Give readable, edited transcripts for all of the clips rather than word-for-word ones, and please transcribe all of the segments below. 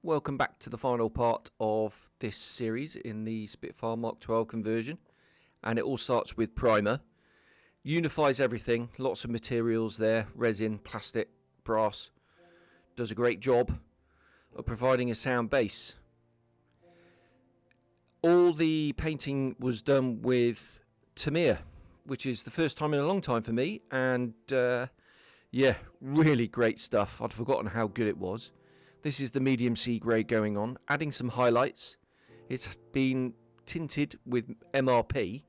Welcome back to the final part of this series in the Spitfire Mk.XII conversion, and it all starts with primer. Unifies everything, lots of materials there, resin, plastic, brass. Does a great job of providing a sound base. All the painting was done with Tamiya, which is the first time in a long time for me, and yeah, really great stuff. I'd forgotten how good it was. This is the medium sea grey going on, adding some highlights. It's been tinted with MRP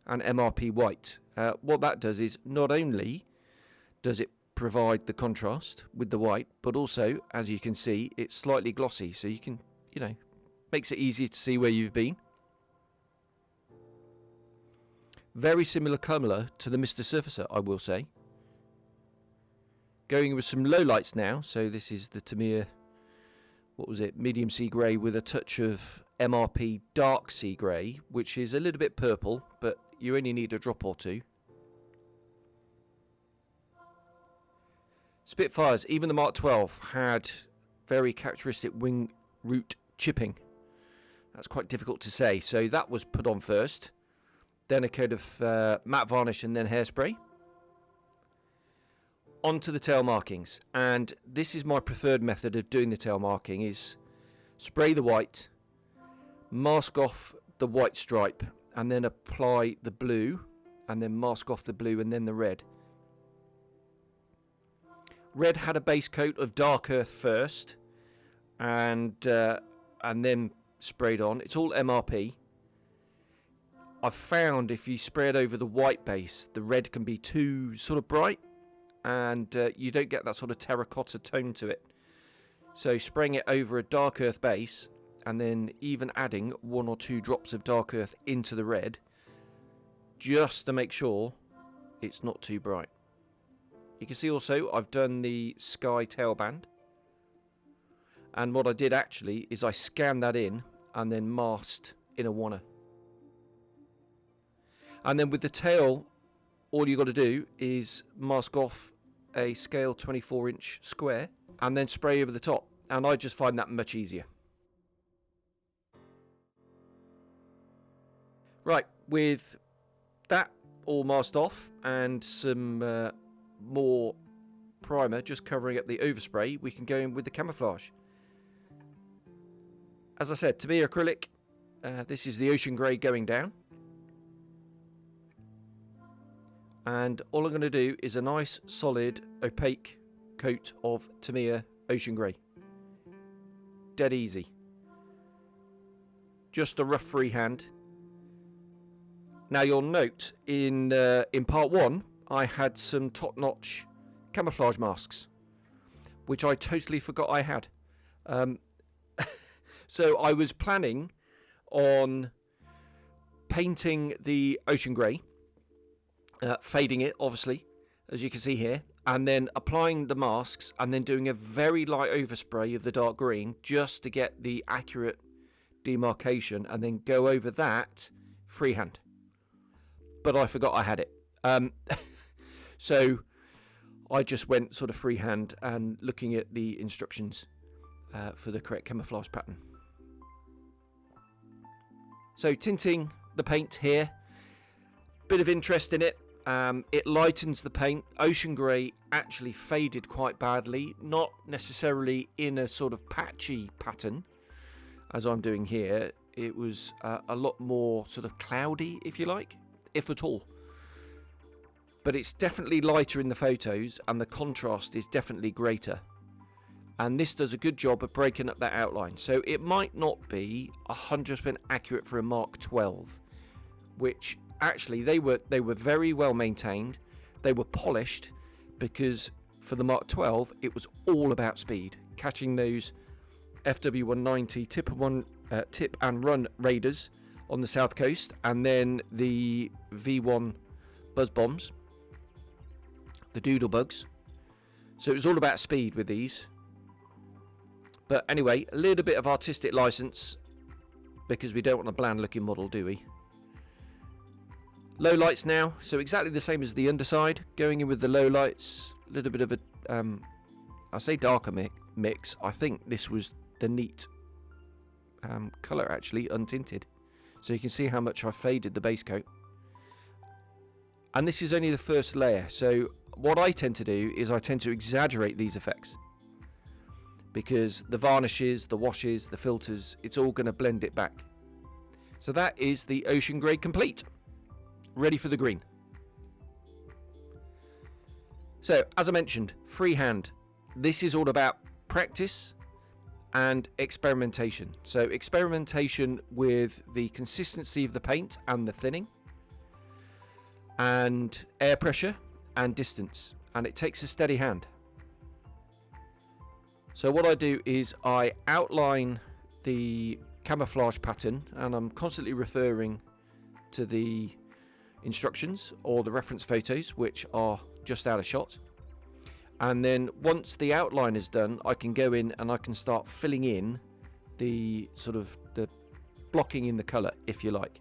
and MRP white. What that does is not only does it provide the contrast with the white, but also, as you can see, it's slightly glossy, so you can, makes it easier to see where you've been. Very similar colour to the Mr. Surfacer, I will say. Going with some low lights now, so this is the Tamiya, medium sea grey with a touch of MRP dark sea grey, which is a little bit purple, but you only need a drop or two. Spitfires, even the Mk.XII, had very characteristic wing root chipping. That's quite difficult to say, so that was put on first. Then a coat of matte varnish and then hairspray. Onto the tail markings, and this is my preferred method of doing the tail marking, is spray the white, mask off the white stripe, and then apply the blue, and then mask off the blue and then the red. Red had a base coat of dark earth first, and then sprayed on. It's all MRP. I've found if you spray it over the white base, the red can be too sort of bright, and you don't get that sort of terracotta tone to it. So spraying it over a dark earth base and then even adding 1 or 2 drops of dark earth into the red just to make sure it's not too bright. You can see also I've done the sky tailband, and what I did actually is I scanned that in and then masked in a wanner. And then with the tail, all you got to do is mask off a scale 24-inch square and then spray over the top, and I just find that much easier. Right, with that all masked off and some more primer just covering up the overspray, we can go in with the camouflage. As I said, Tamiya acrylic, this is the ocean grey going down. And all I'm going to do is a nice solid opaque coat of Tamiya ocean grey. Dead easy. Just a rough freehand. Now you'll note in part 1 I had some top-notch camouflage masks, which I totally forgot I had. So I was planning on painting the ocean grey, fading it obviously, as you can see here, and then applying the masks and then doing a very light overspray of the dark green just to get the accurate demarcation, and then go over that freehand. But I forgot I had it. So I just went sort of freehand and looking at the instructions for the correct camouflage pattern. So tinting the paint here, bit of interest in it. It lightens the paint. Ocean grey actually faded quite badly, not necessarily in a sort of patchy pattern as I'm doing here. It was a lot more sort of cloudy, if you like, if at all. But it's definitely lighter in the photos, and the contrast is definitely greater. And this does a good job of breaking up that outline. So it might not be 100% accurate for a Mk.XII, which actually they were very well maintained. They were polished, because for the Mk.XII it was all about speed, catching those FW190 tip and run raiders on the south coast, and then the V1 buzz bombs, the doodle bugs. So it was all about speed with these. But anyway, a little bit of artistic license, because we don't want a bland looking model, do we? Low lights now, so exactly the same as the underside. Going in with the low lights, a little bit of a I say darker mix. I think this was the neat colour actually untinted. So you can see how much I faded the base coat. And this is only the first layer. So what I tend to do is I tend to exaggerate these effects, because the varnishes, the washes, the filters, it's all going to blend it back. So that is the ocean grey complete, ready for the green. So as I mentioned, freehand, this is all about practice and experimentation. So experimentation with the consistency of the paint and the thinning, and air pressure and distance, and it takes a steady hand. So what I do is I outline the camouflage pattern, and I'm constantly referring to the instructions or the reference photos, which are just out of shot. And then once the outline is done, I can go in and I can start filling in the sort of the blocking in the colour, if you like.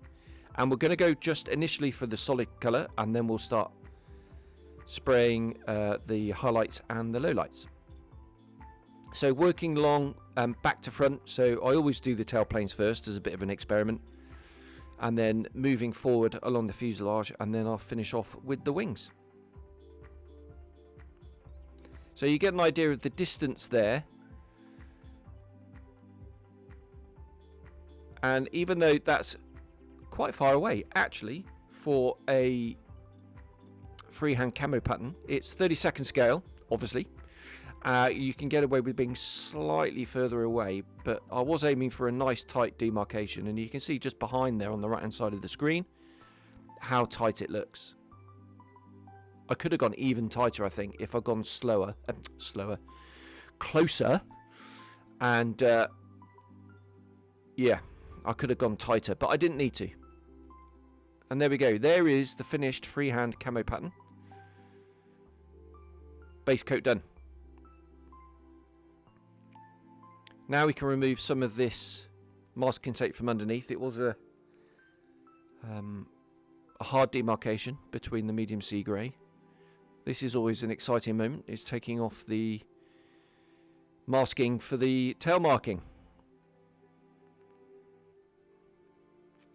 And we're going to go just initially for the solid colour, and then we'll start spraying the highlights and the lowlights. So working along back to front, so I always do the tailplanes first as a bit of an experiment, and then moving forward along the fuselage, and then I'll finish off with the wings. So you get an idea of the distance there. And even though that's quite far away, actually, for a freehand camo pattern, it's 32nd scale, obviously. You can get away with being slightly further away, but I was aiming for a nice tight demarcation, and you can see just behind there on the right hand side of the screen how tight it looks. I could have gone even tighter, I think, if I'd gone closer, and yeah, I could have gone tighter, but I didn't need to. And there we go. There is the finished freehand camo pattern. Base coat done. Now we can remove some of this masking tape from underneath. It was a hard demarcation between the medium sea grey. This is always an exciting moment, is taking off the masking for the tail marking.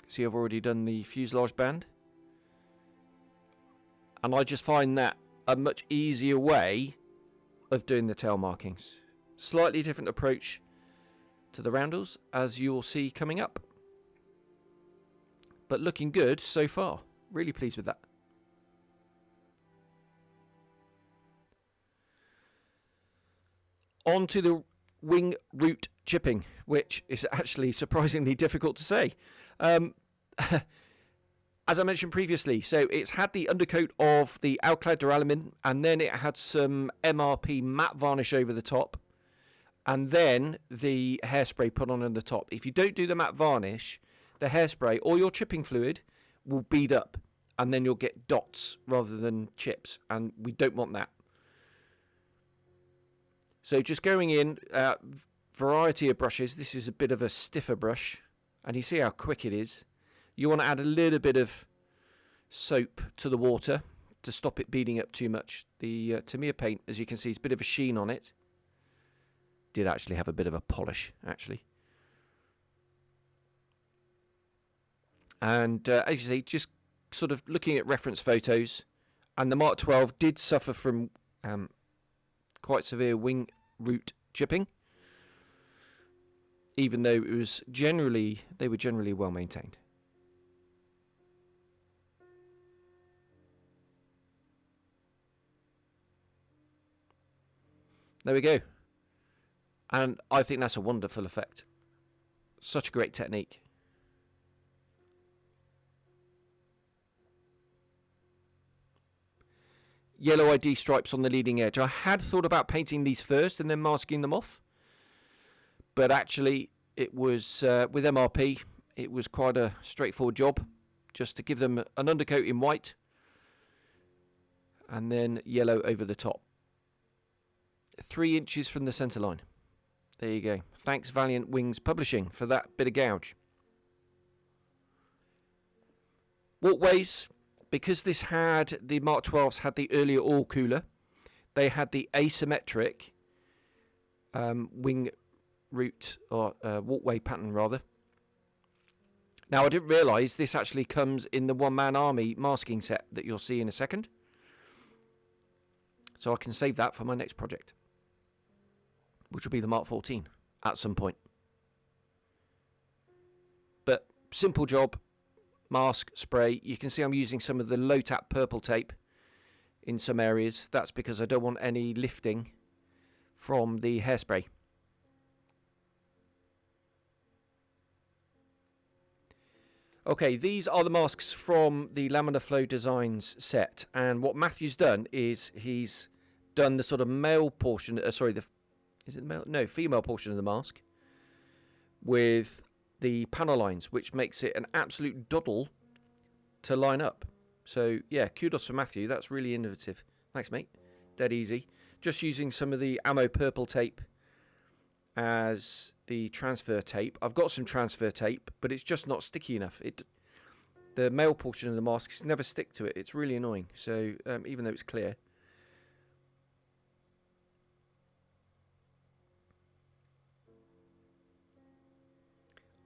See, I've already done the fuselage band, and I just find that a much easier way of doing the tail markings. Slightly different approach to the roundels, as you will see coming up, but looking good so far. Really pleased with that. On to the wing root chipping, which is actually surprisingly difficult to say. As I mentioned previously, so it's had the undercoat of the alclad duralumin, and then it had some MRP matte varnish over the top, and then the hairspray put on the top. If you don't do the matte varnish, the hairspray or your chipping fluid will bead up, and then you'll get dots rather than chips, and we don't want that. So just going in, variety of brushes. This is a bit of a stiffer brush, and you see how quick it is. You want to add a little bit of soap to the water to stop it beading up too much. The Tamiya paint, as you can see, is a bit of a sheen on it. Did actually have a bit of a polish, actually. And as you see, just sort of looking at reference photos, and the Mk.XII did suffer from quite severe wing root chipping, even though it was they were generally well maintained. There we go. And I think that's a wonderful effect. Such a great technique. Yellow ID stripes on the leading edge. I had thought about painting these first and then masking them off, but actually it was with MRP, it was quite a straightforward job, just to give them an undercoat in white and then yellow over the top. 3 inches from the centre line. There you go. Thanks Valiant Wings Publishing for that bit of gouge. Walkways. Because this had, the Mk.XIIs had the earlier oil cooler, they had the asymmetric wing route, or walkway pattern rather. Now, I didn't realise this actually comes in the one-man army masking set that you'll see in a second. So I can save that for my next project, which will be the Mk.XIV at some point. But simple job, mask, spray. You can see I'm using some of the low-tap purple tape in some areas. That's because I don't want any lifting from the hairspray. Okay, these are the masks from the Laminar Flow Designs set, and what Matthew's done is he's done the sort of male portion, is it the male? No, female portion of the mask with the panel lines, which makes it an absolute doddle to line up. So yeah, kudos for Matthew, that's really innovative. Thanks, mate. Dead easy. Just using some of the ammo purple tape as the transfer tape. I've got some transfer tape, but it's just not sticky enough. The male portion of the masks never stick to it. It's really annoying. So even though it's clear.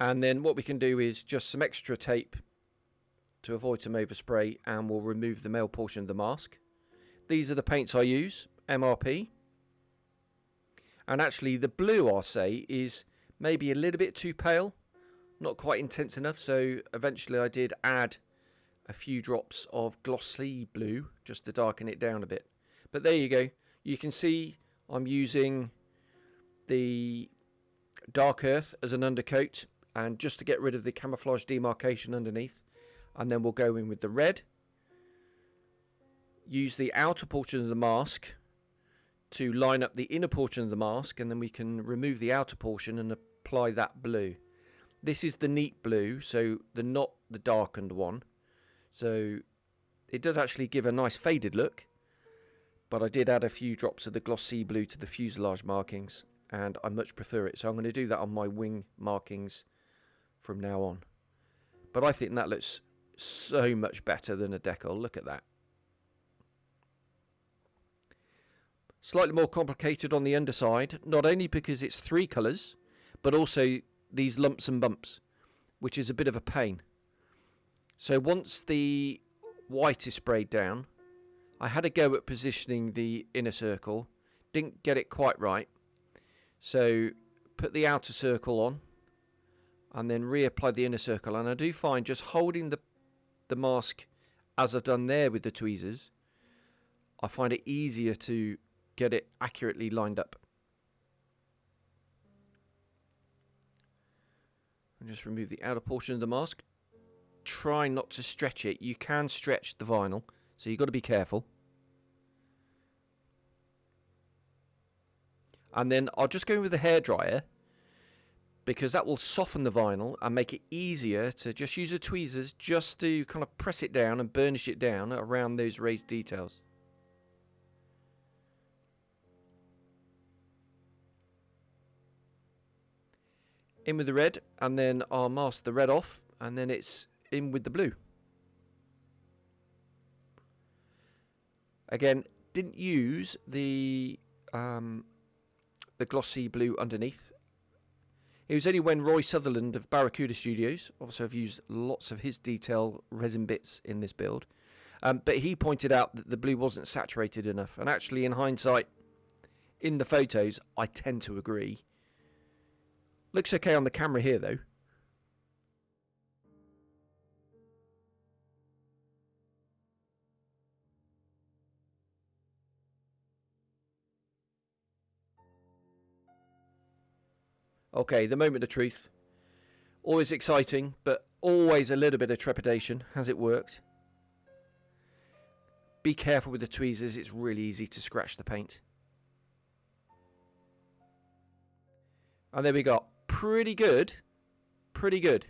And then what we can do is just some extra tape to avoid some overspray, and we'll remove the male portion of the mask. These are the paints I use, MRP. And actually the blue, I'll say, is maybe a little bit too pale, not quite intense enough, so eventually I did add a few drops of glossy blue just to darken it down a bit. But there you go. You can see I'm using the dark earth as an undercoat, and just to get rid of the camouflage demarcation underneath. And then we'll go in with the red, use the outer portion of the mask to line up the inner portion of the mask, and then we can remove the outer portion and apply that blue. This is the neat blue, so not the darkened one. So it does actually give a nice faded look, but I did add a few drops of the glossy blue to the fuselage markings, and I much prefer it. So I'm going to do that on my wing markings from now on. But I think that looks so much better than a decal. Look at that. Slightly more complicated on the underside, not only because it's 3 colours, but also these lumps and bumps, which is a bit of a pain. So once the white is sprayed down, I had a go at positioning the inner circle, didn't get it quite right. So put the outer circle on, and then reapply the inner circle. And I do find just holding the mask, as I've done there with the tweezers, I find it easier to get it accurately lined up. And just remove the outer portion of the mask. Try not to stretch it. You can stretch the vinyl, so you've got to be careful. And then I'll just go in with the hairdryer, because that will soften the vinyl and make it easier to just use the tweezers just to kind of press it down and burnish it down around those raised details. In with the red, and then I'll mask the red off, and then it's in with the blue. Again, didn't use the glossy blue underneath. It was only when Roy Sutherland of Barracuda Studios, obviously I've used lots of his detail resin bits in this build, but he pointed out that the blue wasn't saturated enough, and actually in hindsight, in the photos, I tend to agree. Looks okay on the camera here though. Okay, the moment of truth. Always exciting, but always a little bit of trepidation. Has it worked? Be careful with the tweezers, it's really easy to scratch the paint. And there we go. Pretty good. Pretty good.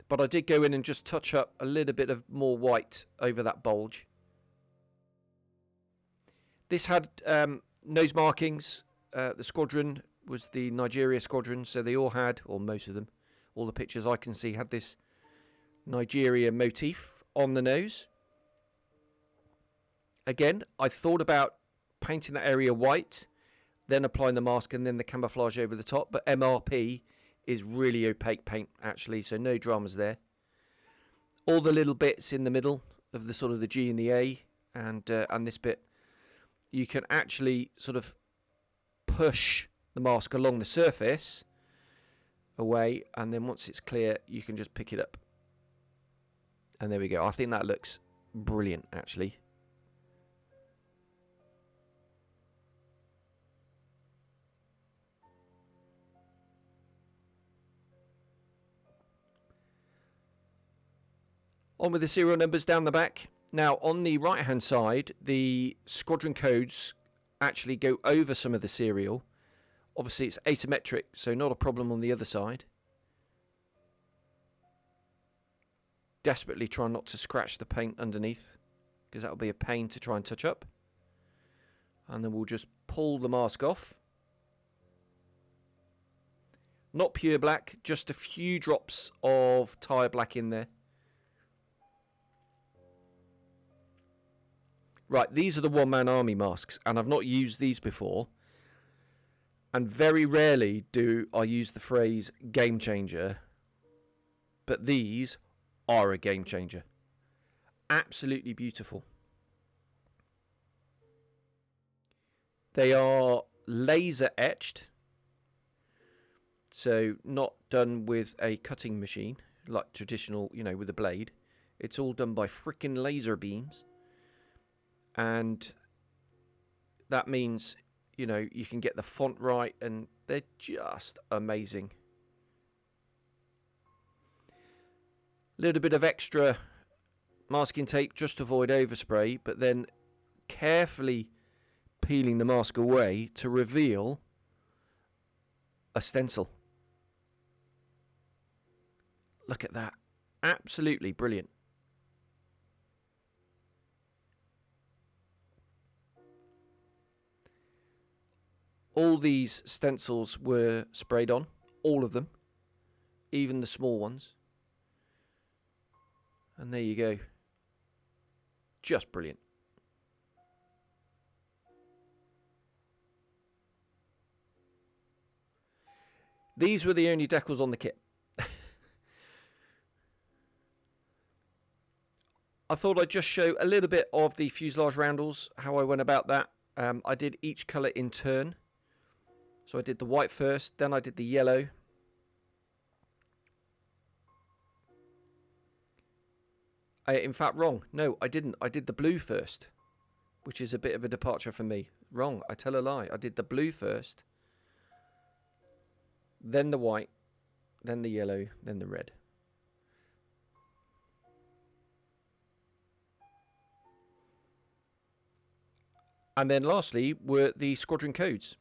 But I did go in and just touch up a little bit of more white over that bulge. This had nose markings. The squadron was the Nigeria squadron, so they all had, or most of them, all the pictures I can see had this Nigeria motif on the nose. Again, I thought about painting that area white then applying the mask and then the camouflage over the top. But MRP is really opaque paint actually, so no dramas there. All the little bits in the middle of the sort of the G and the A and this bit, you can actually sort of push the mask along the surface away, and then once it's clear you can just pick it up. And there we go. I think that looks brilliant actually. On with the serial numbers down the back. Now on the right hand side, the squadron codes actually go over some of the serial. Obviously it's asymmetric, so not a problem on the other side. Desperately try not to scratch the paint underneath, because that will be a pain to try and touch up. And then we'll just pull the mask off. Not pure black, just a few drops of tire black in there. Right, these are the one-man army masks, and I've not used these before. And very rarely do I use the phrase game changer, but these are a game changer. Absolutely beautiful. They are laser etched, so not done with a cutting machine like traditional, you know, with a blade. It's all done by frickin' laser beams. And that means, you know, you can get the font right, and they're just amazing. Little bit of extra masking tape just to avoid overspray, but then carefully peeling the mask away to reveal a stencil. Look at that. Absolutely brilliant. All these stencils were sprayed on, all of them, even the small ones. And there you go. Just brilliant. These were the only decals on the kit. I thought I'd just show a little bit of the fuselage roundels, how I went about that. I did each colour in turn. So I did the white first, then I did the yellow. In fact, wrong. No, I didn't. I did the blue first, which is a bit of a departure for me. Wrong. I tell a lie. I did the blue first, then the white, then the yellow, then the red. And then lastly were the squadron codes.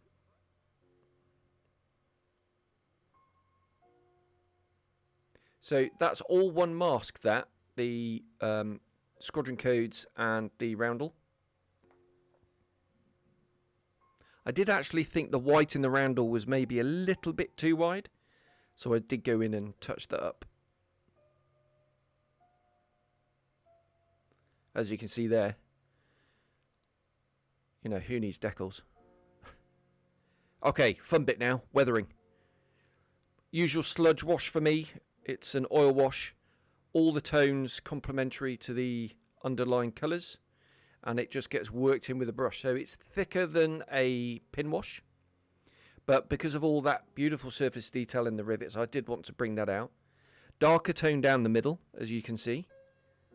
So that's all one mask, that, the squadron codes and the roundel. I did actually think the white in the roundel was maybe a little bit too wide, so I did go in and touch that up. As you can see there, you know, who needs decals? Okay, fun bit now, weathering. Usual sludge wash for me. It's an oil wash, all the tones complementary to the underlying colours, and it just gets worked in with a brush. So it's thicker than a pin wash, but because of all that beautiful surface detail in the rivets, I did want to bring that out. Darker tone down the middle, as you can see,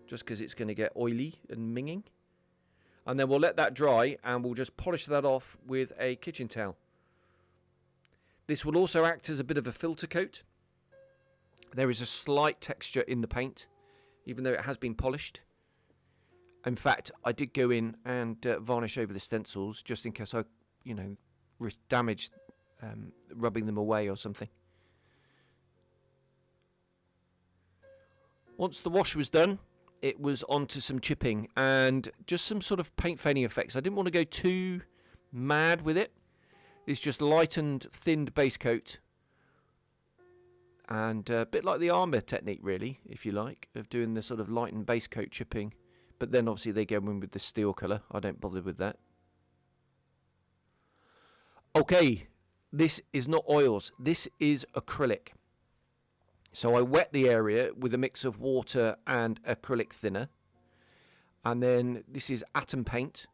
just because it's going to get oily and minging. And then we'll let that dry, and we'll just polish that off with a kitchen towel. This will also act as a bit of a filter coat. There is a slight texture in the paint, even though it has been polished. In fact, I did go in and varnish over the stencils, just in case I, you know, damaged rubbing them away or something. Once the wash was done, it was on to some chipping and just some sort of paint fading effects. I didn't want to go too mad with it. It's just lightened, thinned base coat. And a bit like the armour technique, really, if you like, of doing the sort of lightened base coat chipping. But then obviously they go in with the steel colour. I don't bother with that. Okay, this is not oils, this is acrylic. So I wet the area with a mix of water and acrylic thinner. And then this is atom paint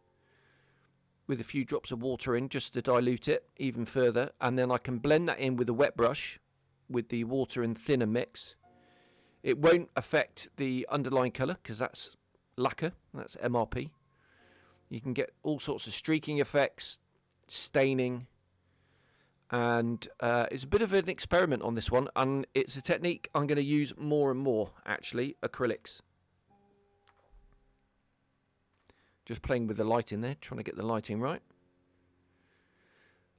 with a few drops of water in just to dilute it even further. And then I can blend that in with a wet brush with the water and thinner mix. It won't affect the underlying colour because that's lacquer, that's MRP. You can get all sorts of streaking effects, staining, and it's a bit of an experiment on this one, and it's a technique I'm going to use more and more, actually, acrylics. Just playing with the light in there, trying to get the lighting right.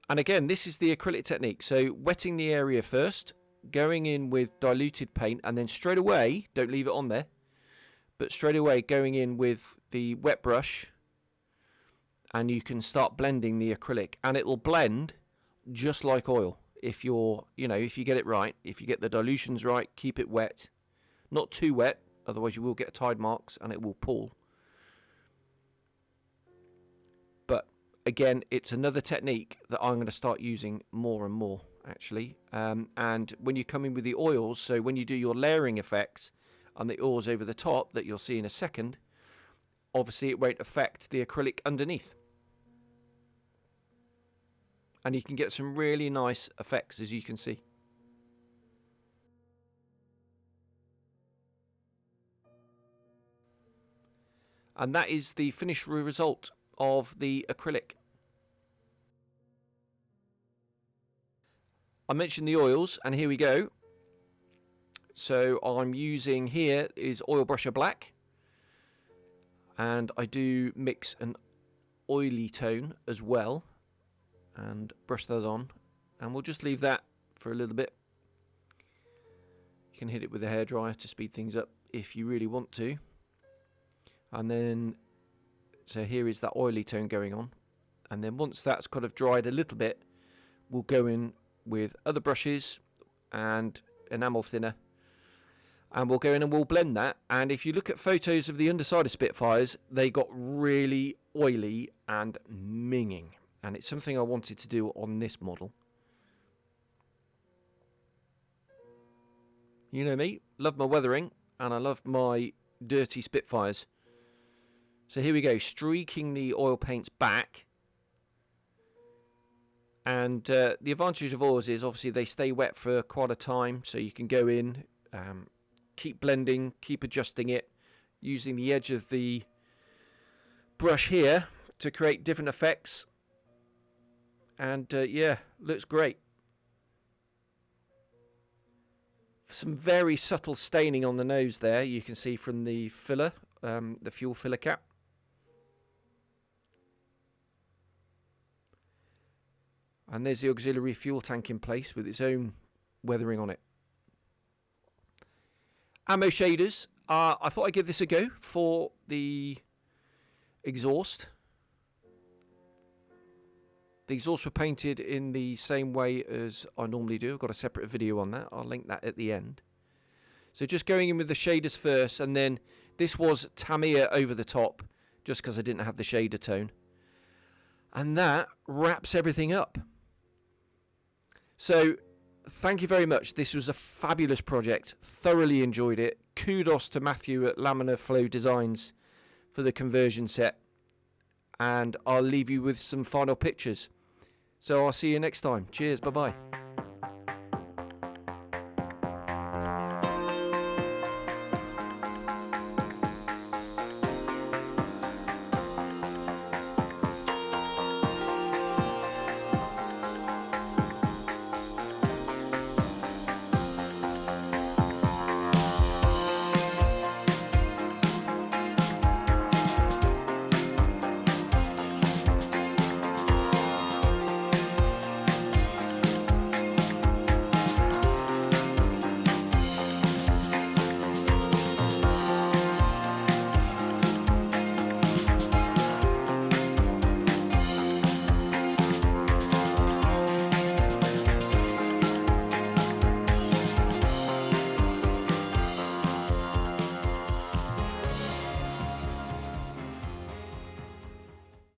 And again, this is the acrylic technique. So wetting the area first, going in with diluted paint, and then straight away, don't leave it on there, but straight away going in with the wet brush, and you can start blending the acrylic, and it will blend just like oil. If you're, if you get it right, if you get the dilutions right, keep it wet, not too wet, otherwise you will get tide marks and it will pull. Again, it's another technique that I'm going to start using more and more, actually. And when you come in with the oils, so when you do your layering effects and the oils over the top that you'll see in a second, obviously it won't affect the acrylic underneath. And you can get some really nice effects, as you can see. And that is the finished result of the acrylic. I mentioned the oils, and here we go. So I'm using, here is Oil Brusher Black, and I do mix an oily tone as well and brush that on, and we'll just leave that for a little bit. You can hit it with a hairdryer to speed things up if you really want to. And then, so here is that oily tone going on, and then once that's kind of dried a little bit, we'll go in with other brushes and enamel thinner, and we'll go in and we'll blend that. And if you look at photos of the underside of Spitfires, they got really oily and minging, and it's something I wanted to do on this model. You know me, love my weathering, and I love my dirty Spitfires. So here we go, streaking the oil paints back. And the advantage of oils is obviously they stay wet for quite a time, so you can go in, keep blending, keep adjusting it, using the edge of the brush here to create different effects. And yeah, looks great. Some very subtle staining on the nose there, you can see from the filler, the fuel filler cap. And there's the auxiliary fuel tank in place with its own weathering on it. Ammo shaders. I thought I'd give this a go for the exhaust. The exhausts were painted in the same way as I normally do. I've got a separate video on that. I'll link that at the end. So just going in with the shaders first, and then this was Tamiya over the top, just because I didn't have the shader tone. And that wraps everything up. So thank you very much. This was a fabulous project. Thoroughly enjoyed it. Kudos to Matthew at Laminar Flow Designs for the conversion set. And I'll leave you with some final pictures. So I'll see you next time. Cheers. Bye-bye.